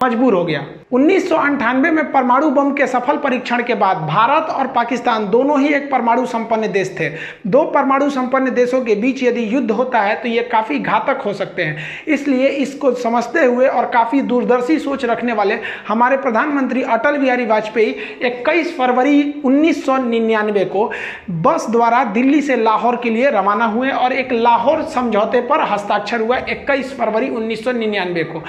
मजबूर हो गया। 1998 में परमाणु बम के सफल परीक्षण के बाद भारत और पाकिस्तान दोनों ही एक परमाणु संपन्न देश थे। दो परमाणु संपन्न देशों के बीच यदि युद्ध होता है तो ये काफ़ी घातक हो सकते हैं। इसलिए इसको समझते हुए और काफ़ी दूरदर्शी सोच रखने वाले हमारे प्रधानमंत्री अटल बिहारी वाजपेयी 21 फरवरी 1999 को बस द्वारा दिल्ली से लाहौर के लिए रवाना हुए और एक लाहौर समझौते पर हस्ताक्षर हुआ 21 फरवरी 1999 को।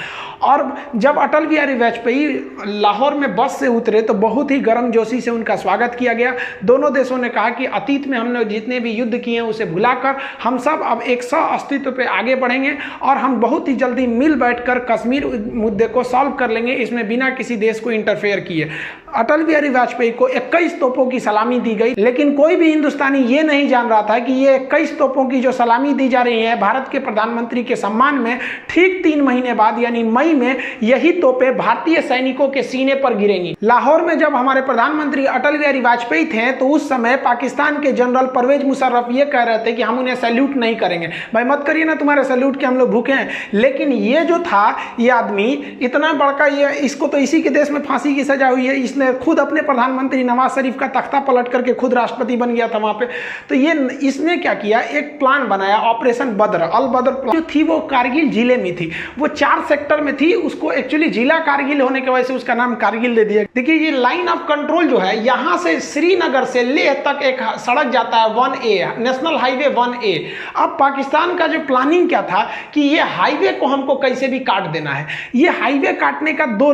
और जब अटल बिहारी वाजपेयी लाहौर में बस से उतरे तो बहुत ही गर्मजोशी से उनका स्वागत किया गया। दोनों देशों ने कहा कि अतीत में हमने जितने भी युद्ध किए हैं उसे भुलाकर हम सब अब एक सह अस्तित्व पे आगे बढ़ेंगे और हम बहुत ही जल्दी मिल बैठकर कश्मीर मुद्दे को सॉल्व कर लेंगे, इसमें बिना किसी देश को इंटरफेयर किए। अटल बिहारी वाजपेयी को 21 तोपों की सलामी दी गई, लेकिन कोई भी हिंदुस्तानी ये नहीं जान रहा था कि ये 21 तोपों की जो सलामी दी जा रही है भारत के प्रधानमंत्री के सम्मान में, ठीक 3 महीने बाद यानी मई में यही तोपें भारतीय सैनिकों के सीने पर गिरेंगी। लाहौर में जब हमारे प्रधानमंत्री अटल बिहारी वाजपेयी थे तो उस समय पाकिस्तान के जनरल परवेज मुशर्रफ ये कह रहे थे कि हम उन्हें सैल्यूट नहीं करेंगे। भाई मत करिए ना तुम्हारे सैल्यूट के हम लोग भूखे हैं। लेकिन ये जो था, ये आदमी इतना बड़का, ये इसको तो इसी के देश में फांसी की सजा हुई है। इसने खुद अपने प्रधानमंत्री नवाज शरीफ का तख्ता पलट करके खुद राष्ट्रपति बन गया था वहां पे। तो ये इसने क्या किया, एक प्लान बनाया, ऑपरेशन बद्र, अल बद्र प्लान जो थी वो कारगिल जिले में थी। वो 4 सेक्टर में थी। उसको एक्चुअली जिला कारगिल होने की वजह से उसका नाम कारगिल दे दिया। देखिए ये लाइन ऑफ कंट्रोल जो है, यहां से श्रीनगर से लेह तक एक सड़क जाता है 1A, नेशनल हाईवे 1A। अब पाकिस्तान का जो प्लानिंग क्या था कि ये हाईवे को हमको कैसे भी काट देना है। ये हाईवे काटने का 2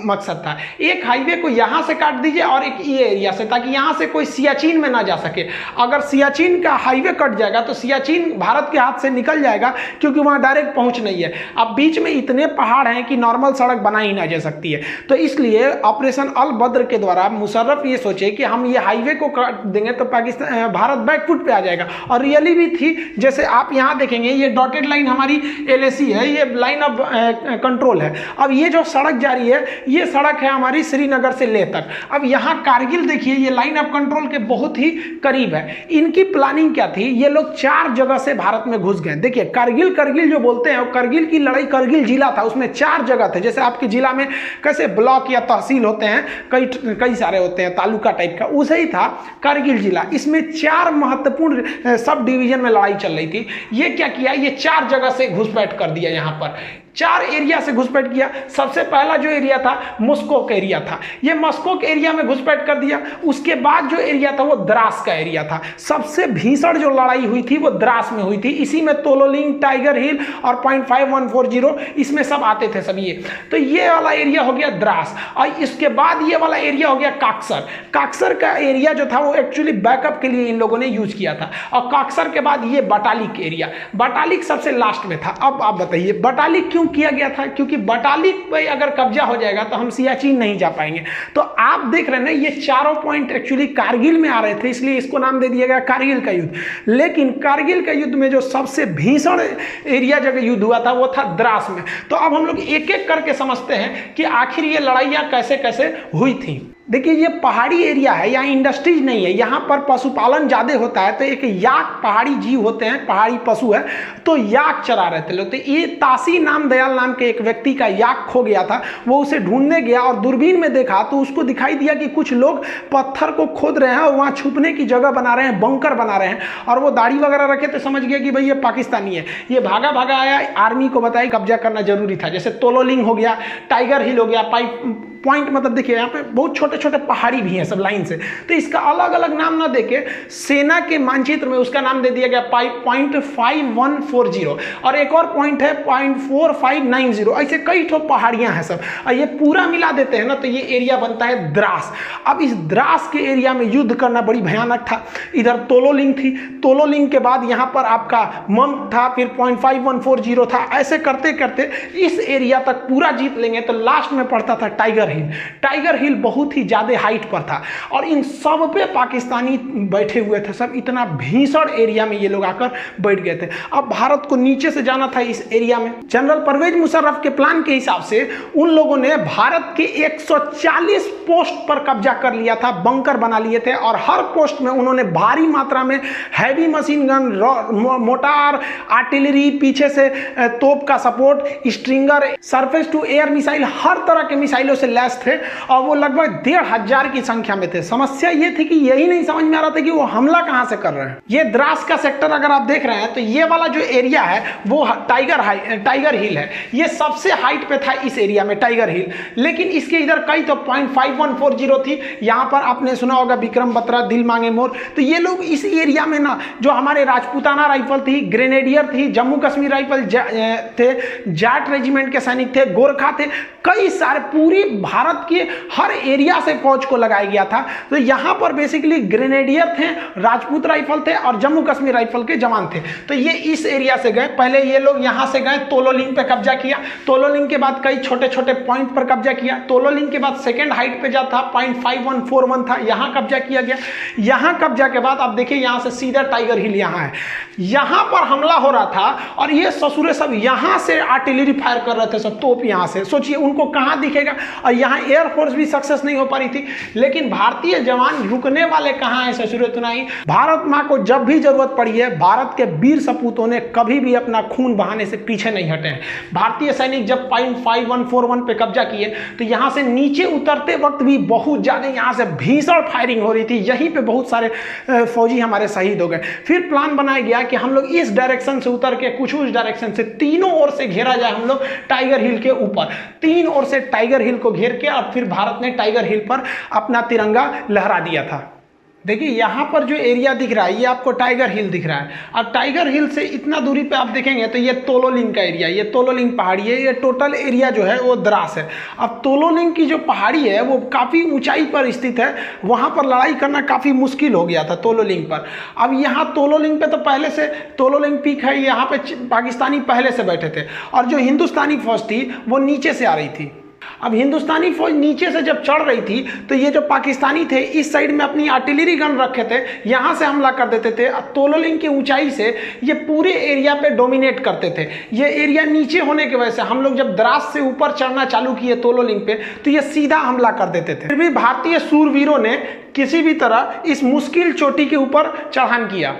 मकसद था। एक हाईवे को यहां से काट दीजिए और एक ये एरिया से, ताकि यहां से कोई सियाचिन में ना जा सके। अगर सियाचिन का हाईवे कट जाएगा तो सियाचिन भारत के हाथ से निकल जाएगा, क्योंकि वहां डायरेक्ट पहुंच नहीं है। अब बीच में इतने पहाड़ हैं कि नॉर्मल सड़क बना ही ना जा सकती है। तो इसलिए ऑपरेशन अल बद्र के द्वारा मुशर्रफ ये सोचे कि हम ये हाईवे को काट देंगे तो पाकिस्तान, भारत बैकफुट पे आ जाएगा। और रियली भी थी। जैसे आप यहां देखेंगे ये डॉटेड लाइन हमारी LAC है, ये लाइन ऑफ कंट्रोल है। अब ये जो सड़क जा रही है ये सड़क है हमारी श्रीनगर से लेह तक। अब यहाँ कारगिल देखिए, ये लाइन ऑफ कंट्रोल के बहुत ही करीब है। इनकी प्लानिंग क्या थी, ये लोग 4 जगह से भारत में घुस गए। देखिए कारगिल जो बोलते हैं, कारगिल की लड़ाई, कारगिल जिला था, उसमें 4 जगह थे। जैसे आपके जिला में कैसे ब्लॉक या तहसील होते हैं, कई सारे होते हैं, तालुका टाइप का, उसे ही था कारगिल जिला। इसमें 4 महत्वपूर्ण सब डिवीजन में लड़ाई चल रही थी। ये क्या किया, ये 4 जगह से घुसपैठ कर दिया। यहाँ पर 4 एरिया से घुसपैठ किया। सबसे पहला जो एरिया था मस्कोक एरिया था, ये मस्कोक एरिया में घुसपैठ कर दिया। उसके बाद जो एरिया था वो द्रास का एरिया था। सबसे भीषण जो लड़ाई हुई थी वो द्रास में हुई थी। इसी में तोलोलिंग, टाइगर हिल और 0.5140 इसमें सब आते थे सब ये। तो ये वाला एरिया हो गया द्रास। और इसके बाद ये वाला एरिया हो गया काक्सर। काक्सर का एरिया जो था वो एक्चुअली बैकअप के लिए इन लोगों ने यूज किया था। और काक्सर के बाद ये बटालिक एरिया, बटालिक सबसे लास्ट में था। अब आप बताइए बटालिक क्यों किया गया था, क्योंकि बटालिक पे अगर कब्जा हो जाएगा तो हम सियाचिन नहीं जा पाएंगे। तो आप देख रहे हैं ये चारों पॉइंट एक्चुअली कारगिल में आ रहे थे, इसलिए इसको नाम दे दिया गया कारगिल का युद्ध। लेकिन कारगिल का युद्ध में जो सबसे भीषण एरिया जगह युद्ध हुआ था वो था द्रास में। तो अब हम लोग एक एक करके समझते हैं कि आखिर ये लड़ाइयाँ कैसे कैसे हुई थी। देखिए ये पहाड़ी एरिया है, यहाँ इंडस्ट्रीज नहीं है, यहाँ पर पशुपालन ज़्यादा होता है। तो एक याक पहाड़ी जीव होते हैं, पहाड़ी पशु है, तो याक चरा रहे थे लोग। तो ये तासी नाम दयाल नाम के एक व्यक्ति का याक खो गया था। वो उसे ढूंढने गया और दूरबीन में देखा तो उसको दिखाई दिया कि कुछ लोग पत्थर को खोद रहे हैं और वहाँ छुपने की जगह बना रहे हैं, बंकर बना रहे हैं। और वो दाढ़ी वगैरह रखे तो समझ गया कि भाई ये पाकिस्तानी है। ये भागा भागा आया, आर्मी को बताया कब्जा करना जरूरी था। जैसे तोलोलिंग हो गया, टाइगर हिल हो गया, पॉइंट मतलब देखिए यहाँ पे बहुत छोटे छोटे पहाड़ी भी हैं सब लाइन से। तो इसका अलग अलग नाम ना देके सेना के मानचित्र में उसका नाम दे दिया गया 0.5140। और एक और पॉइंट है 0.4590। ऐसे कई ठो पहाड़ियां हैं सब, और ये पूरा मिला देते हैं ना तो ये एरिया बनता है द्रास। अब इस द्रास के एरिया में युद्ध करना बड़ी भयानक था। इधर तोलोलिंग थी, तोलोलिंग के बाद यहाँ पर आपका मम था, फिर 0.5140 था। ऐसे करते करते इस एरिया तक पूरा जीत लेंगे तो लास्ट में पड़ता था टाइगर टाइगर हिल बहुत ही ज़्यादा हाइट पर था और इन सब पे पाकिस्तानी बैठे हुए थे। सब इतना भीषण एरिया में ये लोग आकर बैठ गए थे। अब भारत को नीचे से जाना था इस एरिया में। जनरल परवेज मुशर्रफ के प्लान के हिसाब से उन लोगों ने भारत के 140 पोस्ट पर कब्जा कर लिया था, बंकर बना लिए थे और हर पोस्ट में उन्होंने भारी मात्रा में heavy machine gun, mortar, artillery, पीछे से तोप का support, stinger, surface to air missile, हर तरह के मिसाइलों से लैस थे और वो लगभग 1500 की संख्या में थे। समस्या ये थी कि यही नहीं समझ में आ रहा था कि वो हमला कहां से कर रहे हैं। ये द्रास का सेक्टर अगर आप देख रहे हैं तो ये वाला जो एरिया है वो टाइगर हिल है। ये सबसे हाइट पे था इस एरिया में टाइगर हिल, लेकिन इसके इधर कई तो 0.5140 थी। यहां पर आपने सुना होगा विक्रम बत्रा, दिल मांगे मोर। तो ये लोग इस एरिया में ना जो हमारे राजपूताना राइफल थी, ग्रेनेडियर थी, जम्मू कश्मीर राइफल थे, जाट रेजिमेंट के सैनिक थे, गोरखा थे, कई सारे पूरी भारत के हर एरिया से फौज को लगाया गया था। तो यहां पर बेसिकली ग्रेनेडियर थे, राजपूत राइफल थे और जम्मू कश्मीर राइफल के जवान थे। तो ये इस एरिया से गए। पहले ये लोग यहां से गए, तोलोलिंग पे कब्जा किया, तोलोलिंग के बाद कई छोटे छोटे पॉइंट पर कब्जा किया, तोलोलिंग के बाद सेकेंड हाइट पे जा था 0.5141 था, यहां कब्जा किया गया। यहां कब्जा के बाद आप देखिए यहां से सीधा टाइगर हिल यहां है, यहां पर हमला हो रहा था और ये ससुरे सब यहां से आर्टिलरी फायर कर रहे थे, सब तोप यहां से। सोचिए उनको कहां दिखेगा और यहां एयरफोर्स भी सक्सेस नहीं हो पा रही थी, लेकिन भारतीय जवान रुकने वाले कहां है ससुरे तुनाई। भारत मां को जब भी जरूरत पड़ी है, भारत के वीर सपूतों ने कभी भी अपना खून बहाने से पीछे नहीं हटे हैं। भारतीय सैनिक जब 0.5141 पे कब्जा किए तो यहां से नीचे उतरते वक्त भी बहुत ज्यादा यहां से भीषण फायरिंग हो रही थी, यहीं पे बहुत सारे फौजी हमारे शहीद हो गए। फिर प्लान बनाया गया कि हम लोग इस डायरेक्शन से उतर के कुछ उस डायरेक्शन से तीनों ओर से घेरा जाए हम लोग टाइगर हिल के ऊपर। तीन ओर से टाइगर हिल को घेर के और फिर भारत ने टाइगर हिल पर अपना तिरंगा लहरा दिया था। देखिए यहाँ पर जो एरिया दिख रहा है ये आपको टाइगर हिल दिख रहा है। अब टाइगर हिल से इतना दूरी पे आप देखेंगे तो ये तोलोलिंग का एरिया, ये तोलोलिंग पहाड़ी है, ये टोटल एरिया जो है वो द्रास है। अब तोलोलिंग की जो पहाड़ी है वो काफ़ी ऊंचाई पर स्थित है, वहाँ पर लड़ाई करना काफ़ी मुश्किल हो गया था तोलोलिंग पर। अब यहाँ तोलोलिंग पे तो पहले से तोलोलिंग पीक है, यहाँ पे पाकिस्तानी पहले से बैठे थे और जो हिंदुस्तानी फौज थी वो नीचे से आ रही थी। अब हिंदुस्तानी फौज नीचे से जब चढ़ रही थी तो ये जो पाकिस्तानी थे इस साइड में अपनी आर्टिलरी गन रखे थे, यहाँ से हमला कर देते थे। तोलोलिंग की ऊंचाई से ये पूरे एरिया पे डोमिनेट करते थे। ये एरिया नीचे होने की वजह से हम लोग जब द्रास से ऊपर चढ़ना चालू किए तोलोलिंग पे तो ये सीधा हमला कर देते थे। फिर भी भारतीय सूरवीरों ने किसी भी तरह इस मुश्किल चोटी के ऊपर चढ़ान किया।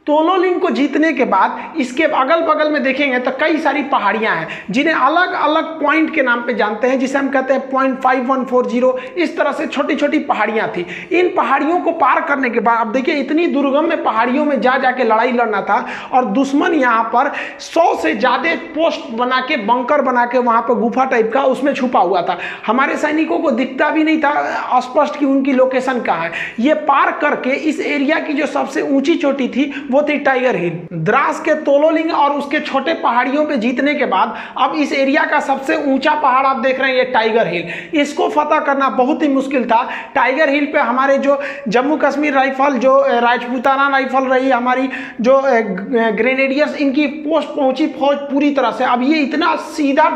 तोलोलिंग को जीतने के बाद इसके अगल बगल में देखेंगे तो कई सारी पहाड़ियां हैं जिन्हें अलग अलग पॉइंट के नाम पे जानते हैं, जिसे हम कहते हैं 0.5140। इस तरह से छोटी छोटी पहाड़ियां थी। इन पहाड़ियों को पार करने के बाद अब देखिए इतनी दुर्गम में पहाड़ियों में जा जाके लड़ाई लड़ना था और दुश्मन यहाँ पर 100 से ज़्यादा पोस्ट बना के, बंकर बना के वहाँ पर गुफा टाइप का उसमें छुपा हुआ था। हमारे सैनिकों को दिखता भी नहीं था स्पष्ट कि उनकी लोकेशन कहाँ है। ये पार करके इस एरिया की जो सबसे ऊंची चोटी थी वो थी टाइगर हिल। द्रास के तोलोलिंग और उसके छोटे पहाड़ियों पे जीतने के बाद अब इस एरिया का सबसे ऊंचा पहाड़ आप देख रहे हैं ये टाइगर हिल। इसको फतह करना बहुत ही मुश्किल था। टाइगर हिल पे हमारे जो जम्मू कश्मीर राइफल, जो राजपूताना राइफल रही, हमारी जो ग्रेनेडियर्स, इनकी पोस्ट पहुंची फौज पूरी तरह से। अब ये इतना सीधा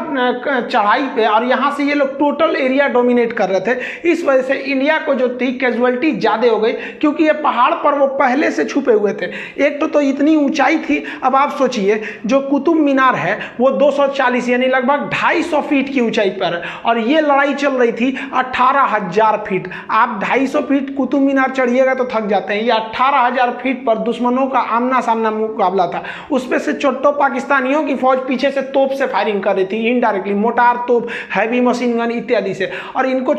चढ़ाई पे और यहाँ से ये लोग टोटल एरिया डोमिनेट कर रहे थे। इस वजह से इंडिया को जो थी कैजुअलिटी ज़्यादा हो गई क्योंकि ये पहाड़ पर वो पहले से छुपे हुए थे। एक तो इतनी ऊंचाई थी। अब आप सोचिए जो कुतुब मीनार है वो 240 यानी लगभग 250 फीट की ऊंचाई पर है और ये लड़ाई चल रही थी 18,000 फीट। आप 250 फीट कुतुब मीनार चढ़िएगा तो थक जाते हैं। ये 18,000 फीट पर दुश्मनों का आमना सामना मुकाबला था। उसपे से चोट्टो पाकिस्तानियों की फौज पीछे से तोप से फायरिंग कर रही थी, इनडायरेक्टली मोटार तोप, हैवी मशीन गन इत्यादि से। और इनको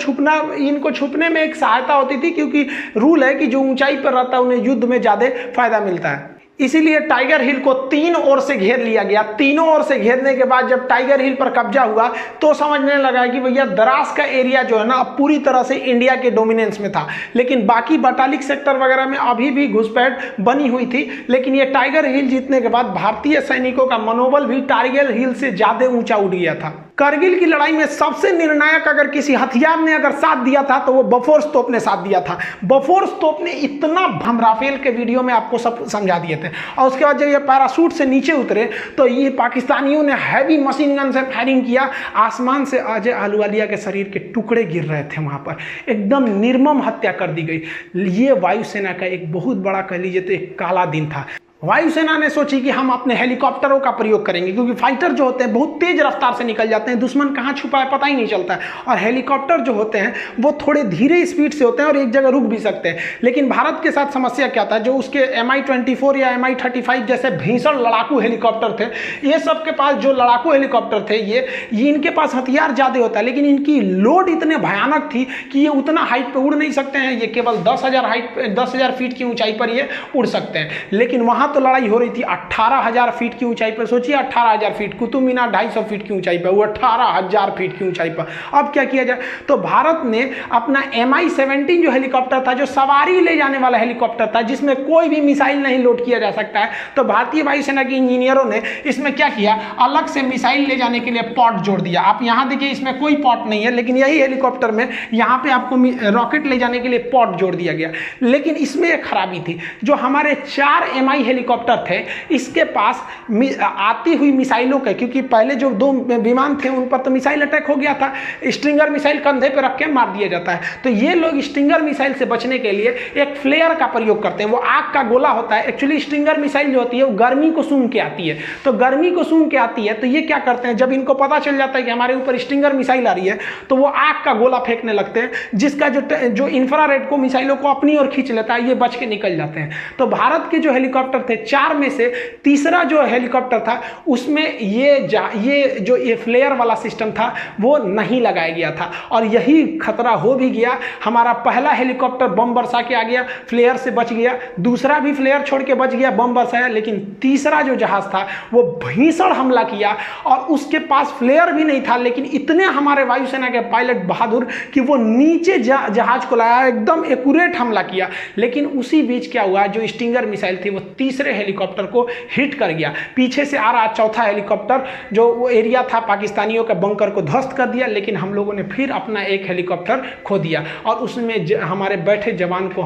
छुपने में एक सहायता होती थी क्योंकि रूल है कि जो ऊंचाई पर रहता है उन्हें युद्ध में ज्यादा फायदा मिलता है। इसीलिए टाइगर हिल को तीन ओर से घेर लिया गया। तीनों ओर से घेरने के बाद जब टाइगर हिल पर कब्जा हुआ तो समझने लगा कि भैया द्रास का एरिया जो है ना अब पूरी तरह से इंडिया के डोमिनेंस में था। लेकिन बाकी बटालिक सेक्टर वगैरह में अभी भी घुसपैठ बनी हुई थी। लेकिन ये टाइगर हिल जीतने के बाद भारतीय सैनिकों का मनोबल भी टाइगर हिल से ज्यादा ऊंचा उठ गया था। करगिल की लड़ाई में सबसे निर्णायक अगर किसी हथियार ने अगर साथ दिया था तो वो बोफोर्स तोप ने साथ दिया था। बोफोर्स तोप ने इतना, हम राफेल के वीडियो में आपको सब समझा दिए थे। और उसके बाद जब ये पैराशूट से नीचे उतरे तो ये पाकिस्तानियों ने हैवी मशीन गन से फायरिंग किया। आसमान से अजय अहलुवालिया के शरीर के टुकड़े गिर रहे थे वहां पर, एकदम निर्मम हत्या कर दी गई। ये वायुसेना का एक बहुत बड़ा, कह लीजिए तो एक काला दिन था। वायुसेना ने सोची कि हम अपने हेलीकॉप्टरों का प्रयोग करेंगे, क्योंकि फाइटर जो होते हैं बहुत तेज रफ्तार से निकल जाते हैं, दुश्मन कहाँ छुपा है पता ही नहीं चलता है। और हेलीकॉप्टर जो होते हैं वो थोड़े धीरे स्पीड से होते हैं और एक जगह रुक भी सकते हैं। लेकिन भारत के साथ समस्या क्या था, जो उसके Mi-24 या Mi-35 जैसे भीषण लड़ाकू हेलीकॉप्टर थे, ये सब के पास जो लड़ाकू हेलीकॉप्टर थे ये इनके पास हथियार ज़्यादा होता है, लेकिन इनकी लोड इतने भयानक थी कि ये उतना हाइट पर उड़ नहीं सकते हैं। ये केवल 10,000 फीट की ऊंचाई पर ये उड़ सकते हैं। लेकिन वहाँ तो लड़ाई हो रही थी 18,000 फीट की ऊंचाई पर। सोचिए 18,000 फीट, कुतुब मीनार 250 फीट की ऊंचाई पर, वो 18,000 फीट की ऊंचाई पर। अब क्या किया जाए, तो भारत ने अपना Mi-17 जो हेलीकॉप्टर था, जो सवारी ले जाने वाला हेलीकॉप्टर था, जिसमें कोई भी मिसाइल नहीं लोड किया जा सकता है, तो भारतीय वायुसेना के इंजीनियरों ने इसमें क्या किया, अलग से मिसाइल ले जाने के लिए पॉट जोड़ दिया। आप यहाँ देखिए इसमें कोई पॉट नहीं है, लेकिन यही हेलीकॉप्टर में यहाँ पे आपको रॉकेट ले जाने के लिए पॉट जोड़ दिया गया। लेकिन इसमें एक खराबी थी, जो हमारे 4 Mi हेलीकॉप्टर थे, इसके पास आती हुई मिसाइलों के, क्योंकि पहले जो 2 विमान थे उन पर तो मिसाइल अटैक हो गया था, स्ट्रिंगर मिसाइल कंधे पे रख के मार दिया जाता है। तो ये लोग स्ट्रिंगर मिसाइल से बचने के लिए एक फ्लेयर का प्रयोग करते हैं। वो आग का गोला होता है। एक्चुअली स्ट्रिंगर मिसाइल जो होती है वो गर्मी को सूंघ के आती है, तो गर्मी को सूंघ के आती है, तो ये क्या करते हैं, जब इनको पता चल जाता है कि हमारे ऊपर स्ट्रिंगर मिसाइल आ रही है, तो वो आग का गोला फेंकने लगते हैं, जिसका जो इंफ्रारेड को मिसाइलों को अपनी ओर खींच लेता है, ये बच के निकल जाते हैं। तो भारत के जो हेलीकॉप्टर थे, 4 में से तीसरा जो हेलीकॉप्टर था उसमें ये फ्लेयर वाला सिस्टम था वो नहीं लगाया गया था, और यही खतरा हो भी गया। हमारा पहला हेलीकॉप्टर बम बरसा के आ गया, फ्लेयर से बच गया, दूसरा भी फ्लेयर छोड़ के बच गया, बम बरसाया, लेकिन तीसरा जो जहाज था वो भीषण हमला किया, और उसके पास फ्लेयर भी नहीं था, लेकिन इतने हमारे वायुसेना के पायलट बहादुर कि वो नीचे जहाज को लाया, एकदम एक्यूरेट हमला किया। लेकिन उसी बीच क्या हुआ, जो स्टिंगर मिसाइल थी वो तीसरे हेलीकॉप्टर को हिट कर गया। पीछे से आ रहा चौथा हेलीकॉप्टर जो वो एरिया था पाकिस्तानियों के बंकर को ध्वस्त कर दिया, लेकिन हम लोगों ने फिर अपना एक हेलीकॉप्टर खो दिया, और उसमें हमारे बैठे जवान को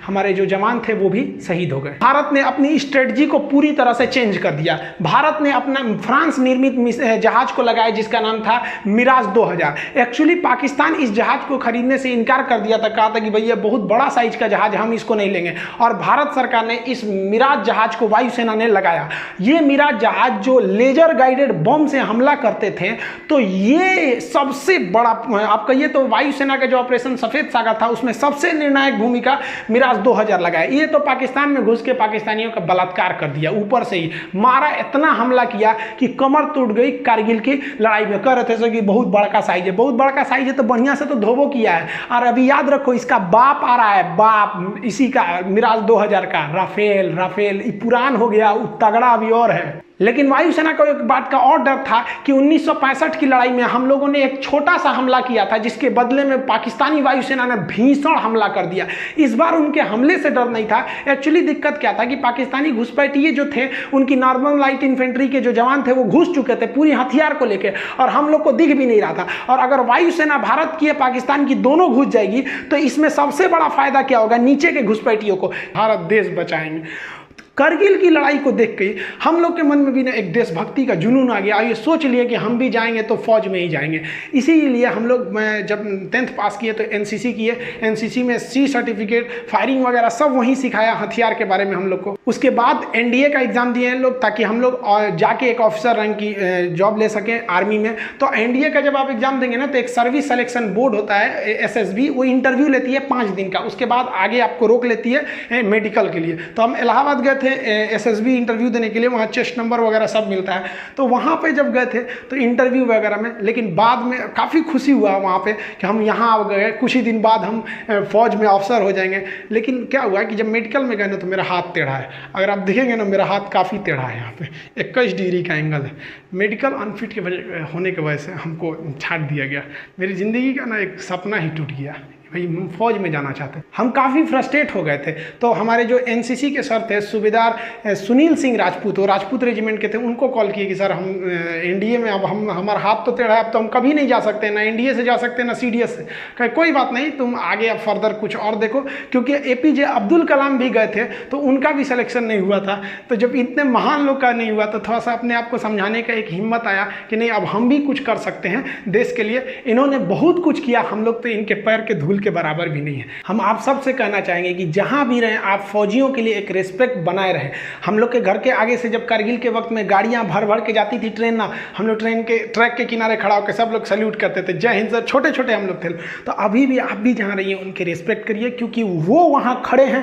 हमारे जो जवान थे वो भी शहीद हो गए। भारत ने अपनी स्ट्रेटजी को पूरी तरह से चेंज कर दिया। भारत ने अपना फ्रांस निर्मित जहाज को लगाया जिसका नाम था मिराज 2000। एक्चुअली पाकिस्तान इस जहाज को खरीदने से इनकार कर दिया था, कहा था कि भैया बहुत बड़ा साइज का जहाज, हम इसको नहीं लेंगे, और भारत सरकार ने इस मिराज जहाज को वायुसेना ने लगाया। ये मिराज जहाज जो लेजर गाइडेड बम से हमला करते थे, तो ये सबसे बड़ा, आप कहिए तो वायुसेना का जो ऑपरेशन सफेद सागर था उसमें सबसे निर्णायक भूमिका मिराज 2000 लगाया। ये तो पाकिस्तान में घुस के पाकिस्तानियों का बलात्कार कर दिया, ऊपर से ही मारा, इतना हमला किया कि कमर टूट गई कारगिल की लड़ाई में। कह रहे थे कि बहुत बड़ा साइज है, बहुत बड़ा साइज है तो बढ़िया से तो धोबो किया है। और अभी याद रखो इसका बाप आ रहा है, बाप इसी का मिराज 2000 का, राफेल पुरान हो गया, तगड़ा अभी और है। लेकिन वायुसेना को एक बात का और डर था कि 1965 की लड़ाई में हम लोगों ने एक छोटा सा हमला किया था, जिसके बदले में पाकिस्तानी वायुसेना ने भीषण हमला कर दिया। इस बार उनके हमले से डर नहीं था। एक्चुअली दिक्कत क्या था कि पाकिस्तानी घुसपैठिए जो थे, उनकी नॉर्मल लाइट इन्फेंट्री के जो जवान थे वो घुस चुके थे पूरी हथियार को लेकर, और हम लोग को दिख भी नहीं रहा था। और अगर वायुसेना भारत की या पाकिस्तान की दोनों घुस जाएगी तो इसमें सबसे बड़ा फायदा क्या होगा, नीचे के घुसपैठियों को भारत देश बचाएंगे। करगिल की लड़ाई को देख के हम लोग के मन में भी ना एक देशभक्ति का जुनून आ गया। ये सोच लिए कि हम भी जाएंगे तो फौज में ही जाएंगे। इसीलिए हम लोग, मैं जब 10th पास किए तो एनसीसी किए। एनसीसी में सी सर्टिफिकेट, फायरिंग वगैरह सब वहीं सिखाया, हथियार के बारे में हम लोग को। उसके बाद एनडीए का एग्जाम दिए हैं लोग, ताकि हम लोग जाके एक ऑफिसर रैंक की जॉब ले सकें आर्मी में। तो एनडीए का जब आप एग्जाम देंगे ना, तो एक सर्विस सिलेक्शन बोर्ड होता है SSB, वो इंटरव्यू लेती है 5 दिन का। उसके बाद आगे आपको रोक लेती है मेडिकल के लिए। तो हम इलाहाबाद गए थे SSB इंटरव्यू देने के लिए, वहाँ चेस्ट नंबर वगैरह सब मिलता है। तो वहाँ पे जब गए थे तो इंटरव्यू वगैरह में, लेकिन बाद में काफ़ी खुशी हुआ वहाँ पे कि हम यहाँ आ गए, कुछ ही दिन बाद हम फौज में ऑफिसर हो जाएंगे। लेकिन क्या हुआ कि जब मेडिकल में गए ना, तो मेरा हाथ टेढ़ा है। अगर आप देखेंगे ना, मेरा हाथ काफ़ी टेढ़ा है, यहाँ पे 21 डिग्री का एंगल है। मेडिकल अनफिट के वजह होने की वजह से हमको छाट दिया गया। मेरी ज़िंदगी का ना एक सपना ही टूट गया। भाई फौज में जाना चाहते हैं। हम काफ़ी फ्रस्ट्रेट हो गए थे। तो हमारे जो एनसीसी के सर थे, सूबेदार सुनील सिंह राजपूत, वो राजपूत रेजिमेंट के थे, उनको कॉल किए कि सर हम एनडीए में, अब हम हमारा हाथ तो टेढ़ा है, अब तो हम कभी नहीं जा सकते, ना एनडीए से जा सकते ना सीडीएस से। कहे कोई बात नहीं, तुम आगे अब फर्दर कुछ और देखो, क्योंकि एपीजे अब्दुल कलाम भी गए थे तो उनका भी सिलेक्शन नहीं हुआ था। तो जब इतने महान लोग का नहीं हुआ तो थोड़ा सा अपने आप को समझाने का एक हिम्मत आया कि नहीं, अब हम भी कुछ कर सकते हैं देश के लिए। इन्होंने बहुत कुछ किया, हम लोग तो इनके पैर के धूल के बराबर भी नहीं है। हम आप सबसे कहना चाहेंगे कि जहां भी रहें आप फौजियों के लिए एक रिस्पेक्ट बनाए रहे। हम लोग के घर के आगे से जब कारगिल के वक्त में गाड़ियां भर भर के जाती थी ट्रेन ना, हम लोग ट्रेन के ट्रैक के किनारे खड़ा होकर सब लोग सैल्यूट करते थे, जय हिंद सर। छोटे छोटे हम लोग थे। तो अभी भी आप भी जहाँ रहिए उनके रिस्पेक्ट करिए, क्योंकि वो वहाँ खड़े हैं